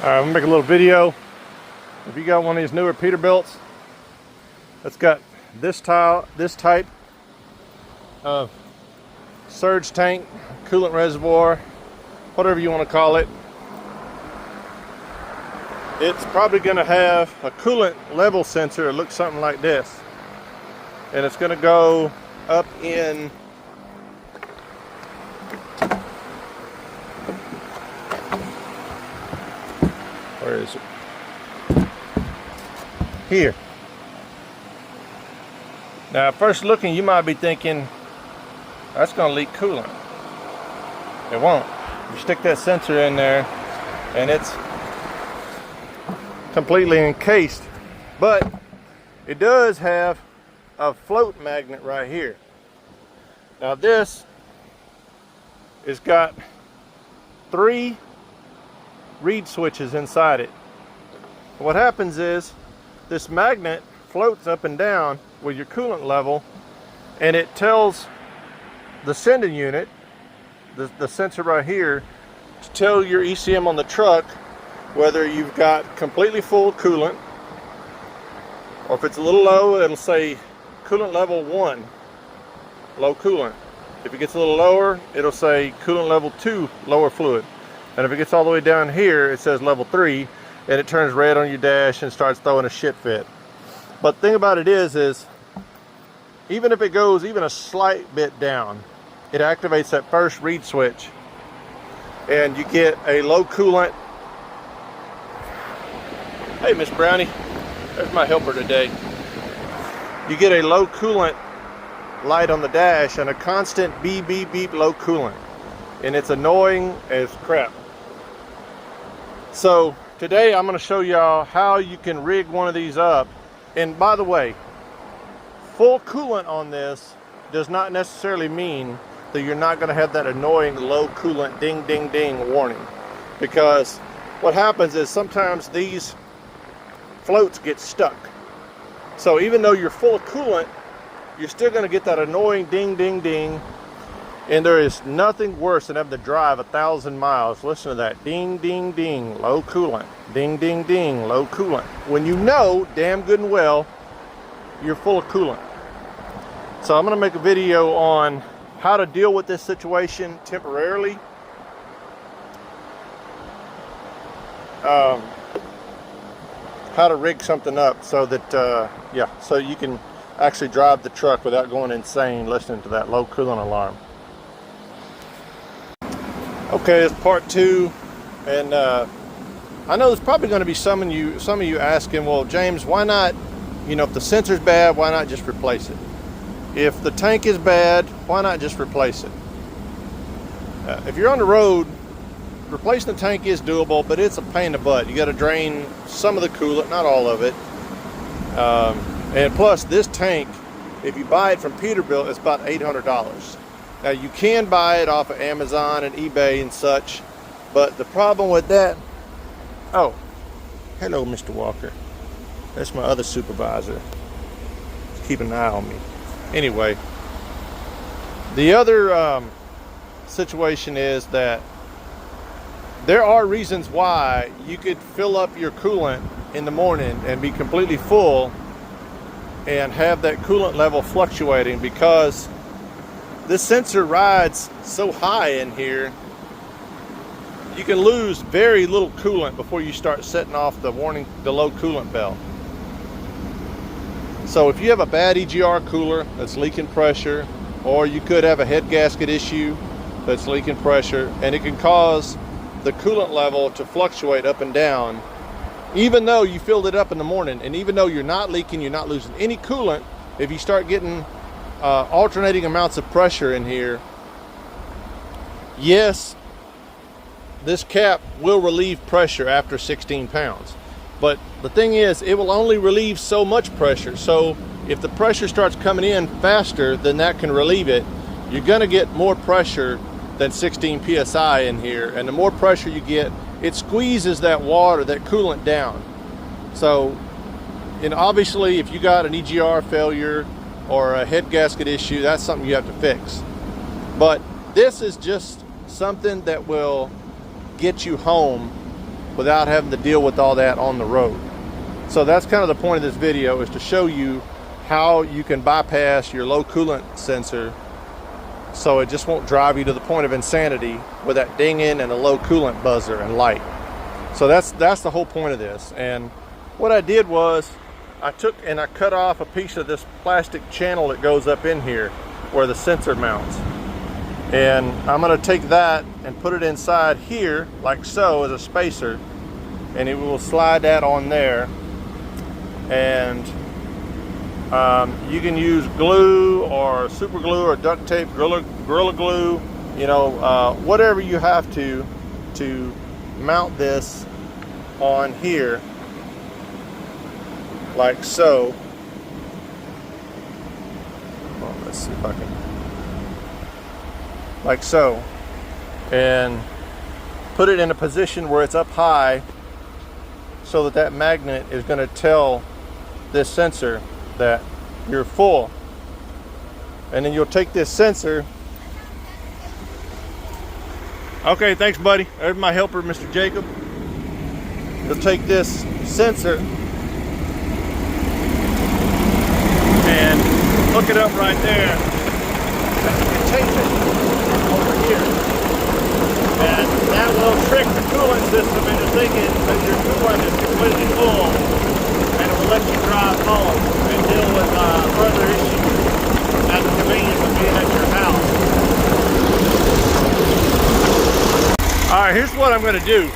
I'm gonna make a little video. If you got one of these newer Peterbilts that's got this type of surge tank, coolant reservoir, whatever you want to call it, it's probably going to have a coolant level sensor that looks something like this, and it's going to go up in where is it? Here. Now, at first looking, you might be thinking that's going to leak coolant. It won't. You stick that sensor in there and it's completely encased, but it does have a float magnet right here. Now this has got 3 reed switches inside it. What happens is this magnet floats up and down with your coolant level, and it tells the sending unit, the sensor right here, to tell your ECM on the truck whether you've got completely full coolant, or if it's a little low, it'll say coolant level 1, low coolant. If it gets a little lower, it'll say coolant level 2, lower fluid. And if it gets all the way down here, it says level 3, and it turns red on your dash and starts throwing a shit fit. But the thing about it is even if it goes even a slight bit down, it activates that first reed switch, and you get a low coolant. Hey, Miss Brownie, there's my helper today. You get a low coolant light on the dash and a constant beep, beep, beep, low coolant. And it's annoying as crap. So today I'm going to show y'all how you can rig one of these up. And by the way, full coolant on this does not necessarily mean that you're not going to have that annoying low coolant ding, ding, ding warning. Because what happens is sometimes these floats get stuck. So even though you're full of coolant, you're still going to get that annoying ding, ding, ding. And there is nothing worse than having to drive 1,000 miles. Listen to that. Ding, ding, ding, low coolant. Ding, ding, ding, low coolant. When you know damn good and well you're full of coolant. So I'm going to make a video on how to deal with this situation temporarily. How to rig something up so that, so you can actually drive the truck without going insane listening to that low coolant alarm. Okay, it's part 2, and I know there's probably going to be some of you asking, well, James, why not, if the sensor's bad, why not just replace it? If the tank is bad, why not just replace it? If you're on the road, replacing the tank is doable, but it's a pain in the butt. You got to drain some of the coolant, not all of it. And plus, this tank, if you buy it from Peterbilt, it's about $800. Now, you can buy it off of Amazon and eBay and such, but the problem with that... Oh, hello, Mr. Walker. That's my other supervisor. He's keeping an eye on me. Anyway, the other situation is that there are reasons why you could fill up your coolant in the morning and be completely full and have that coolant level fluctuating, because this sensor rides so high in here, you can lose very little coolant before you start setting off the low coolant bell. So if you have a bad EGR cooler that's leaking pressure, or you could have a head gasket issue that's leaking pressure, and it can cause the coolant level to fluctuate up and down, even though you filled it up in the morning, and even though you're not leaking, you're not losing any coolant. If you start getting alternating amounts of pressure in here, yes, this cap will relieve pressure after 16 pounds. But the thing is, it will only relieve so much pressure. So if the pressure starts coming in faster than that can relieve it, you're going to get more pressure than 16 psi in here. And the more pressure you get, it squeezes that water, that coolant down. So, obviously, if you got an EGR failure or a head gasket issue, that's something you have to fix. But this is just something that will get you home without having to deal with all that on the road. So that's kind of the point of this video, is to show you how you can bypass your low coolant sensor so it just won't drive you to the point of insanity with that dinging and a low coolant buzzer and light. So that's the whole point of this. And what I did was I took and I cut off a piece of this plastic channel that goes up in here where the sensor mounts. And I'm going to take that and put it inside here like so as a spacer, and it will slide that on there. And you can use glue or super glue or duct tape, Gorilla Glue, you know, whatever you have to mount this on here like so. Well, let's see if I can, like so, and put it in a position where it's up high so that that magnet is going to tell this sensor that you're full. And then you'll take this sensor. Okay, thanks buddy. There's my helper, Mr. Jacob. You'll take this sensor and hook it up right there. And you can tape it over here. And that will trick the coolant system into thinking that your coolant is completely full, and it will let you drive home and deal with further issues at the convenience of being at your house. Alright, here's what I'm going to do.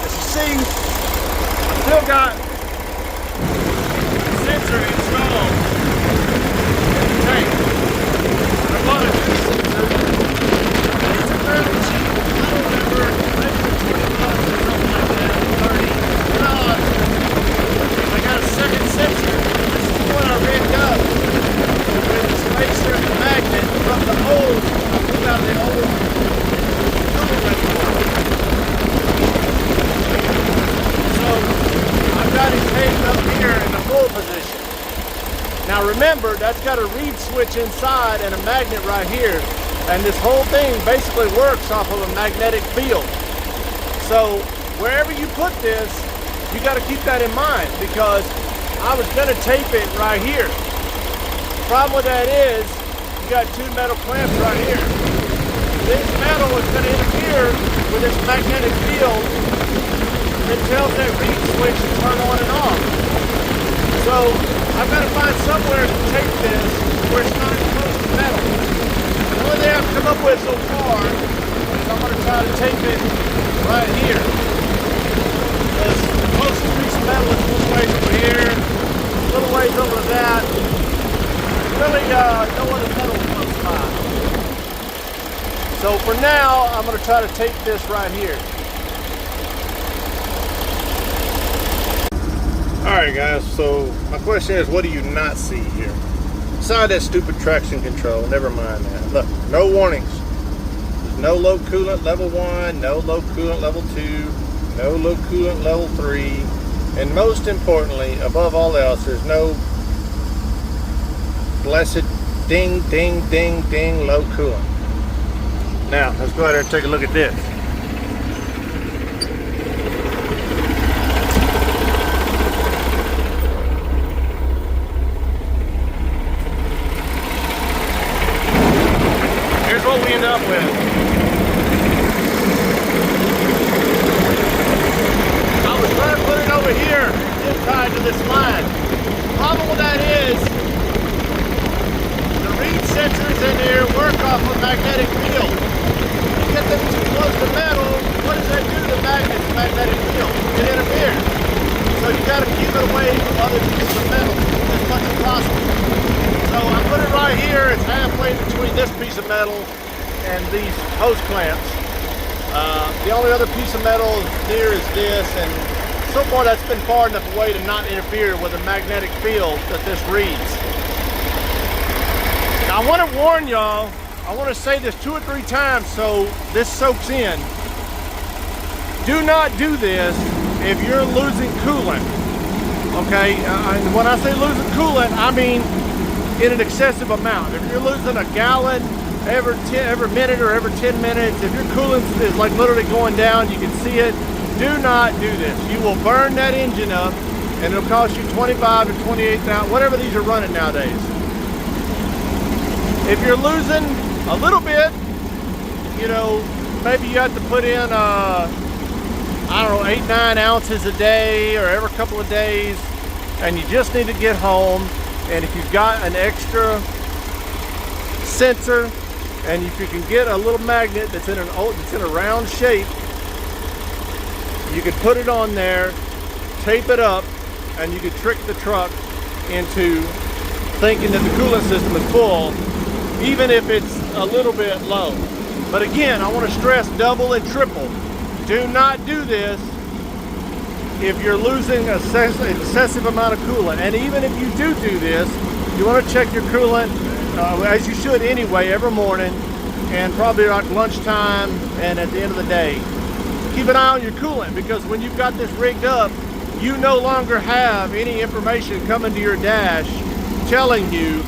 As you see, I've still got the sensor installed in the tank. I bought a new sensor, and it's a fairly cheap. I don't remember, maybe $20 or something like that, 30. I got a second sensor. This is the one I rigged up with the spacer and the magnet from the old, I pulled out the old coolant reservoir. So I've got it taped up here in the full position. Now remember, that's got a reed switch inside and a magnet right here. And this whole thing basically works off of a magnetic field. So wherever you put this, you got to keep that in mind, because I was going to tape it right here. The problem with that is you got two metal clamps right here. This metal is going to interfere with this magnetic field that tells that reed switch to turn on and off. So I've got to find somewhere to tape this where it's not exposed to metal. The only thing I've come up with so far is I'm going to try to tape it right here. Because the closest piece of metal is a little ways over here, a little ways over to that. Really no other metal close by. So for now, I'm going to try to tape this right here. Alright guys, so my question is, what do you not see here? Besides that stupid traction control, never mind that. Look, no warnings. There's no low coolant level 1, no low coolant level 2, no low coolant level 3, and most importantly, above all else, there's no blessed ding, ding, ding, ding low coolant. Now, let's go ahead and take a look at this. Here's what we end up with. Over here is tied to this line. The problem with that is the reed sensors in here work off a magnetic field. You get them too close to metal, what does that do to the magnetic field? It interferes. So you got to keep it away from other pieces of metal as much as possible. So I put it right here. It's halfway between this piece of metal and these hose clamps. The only other piece of metal near is this, and so far that's been far enough away to not interfere with the magnetic field that this reads. Now I want to warn y'all, I want to say this 2 or 3 times so this soaks in. Do not do this if you're losing coolant, okay? When I say losing coolant, I mean in an excessive amount. If you're losing a gallon every minute or every 10 minutes. If your coolant is like literally going down, you can see it. Do not do this. You will burn that engine up, and it'll cost you 25 to 28,000, whatever these are running nowadays. If you're losing a little bit, you know, maybe you have to put in, I don't know, 8-9 ounces a day or every couple of days, and you just need to get home. And if you've got an extra sensor, and if you can get a little magnet that's in a round shape, you can put it on there, tape it up, and you can trick the truck into thinking that the coolant system is full, even if it's a little bit low. But again, I want to stress double and triple. Do not do this if you're losing an excessive amount of coolant. And even if you do this, you want to check your coolant, as you should anyway, every morning, and probably like lunchtime and at the end of the day. Keep an eye on your coolant, because when you've got this rigged up, you no longer have any information coming to your dash telling you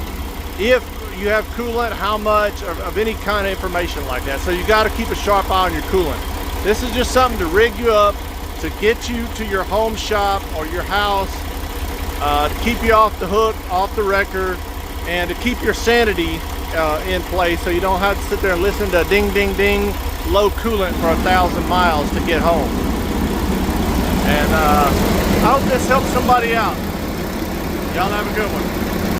if you have coolant, how much, of any kind of information like that. So you got to keep a sharp eye on your coolant. This is just something to rig you up, to get you to your home shop or your house, to keep you off the hook, off the record, and to keep your sanity in place, so you don't have to sit there and listen to ding, ding, ding, low coolant for 1,000 miles to get home. And I hope this helps somebody out. Y'all have a good one.